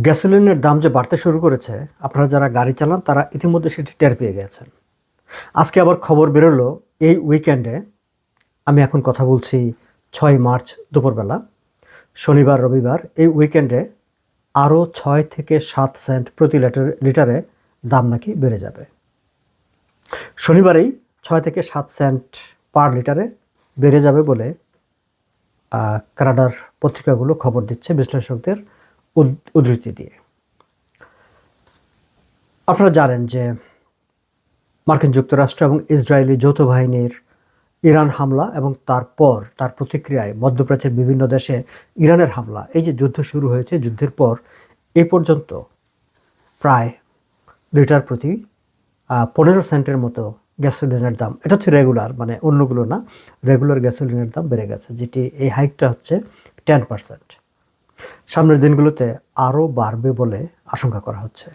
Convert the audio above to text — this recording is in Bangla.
গ্যাসোলিনের দাম যে বাড়তে শুরু করেছে, আপনারা যারা গাড়ি চালান তারা ইতিমধ্যে সেটি টের পেয়ে গেছেন। আজকে আবার খবর বেরোলো এই উইকেন্ডে, আমি এখন কথা বলছি 6 মার্চ দুপুরবেলা, শনিবার রবিবার, এই উইকেন্ডে আরও 6 থেকে 7 সেন্ট প্রতি লিটারে দাম নাকি বেড়ে যাবে। শনিবারেই 6 থেকে 7 সেন্ট পার লিটারে বেড়ে যাবে বলে কানাডার পত্রিকাগুলো খবর দিচ্ছে বিশ্লেষকদের উদ্ধৃতি দিয়ে। আপনারা জানেন যে মার্কিন যুক্তরাষ্ট্র এবং ইসরায়েলি যৌথ বাহিনীর ইরান হামলা এবং তারপর তার প্রতিক্রিয়ায় মধ্যপ্রাচ্যের বিভিন্ন দেশে ইরানের হামলা, এই যে যুদ্ধ শুরু হয়েছে, যুদ্ধের পর এই পর্যন্ত প্রায় লিটার প্রতি 15 সেন্টের মতো গ্যাসোলিনের দাম, এটা হচ্ছে রেগুলার, মানে অন্যগুলো না, রেগুলার গ্যাসোলিনের দাম বেড়ে গেছে, যেটি এই হাইকটা হচ্ছে 10%। সামনের দিনগুলোতে আরও বাড়বে বলে আশঙ্কা করা হচ্ছে।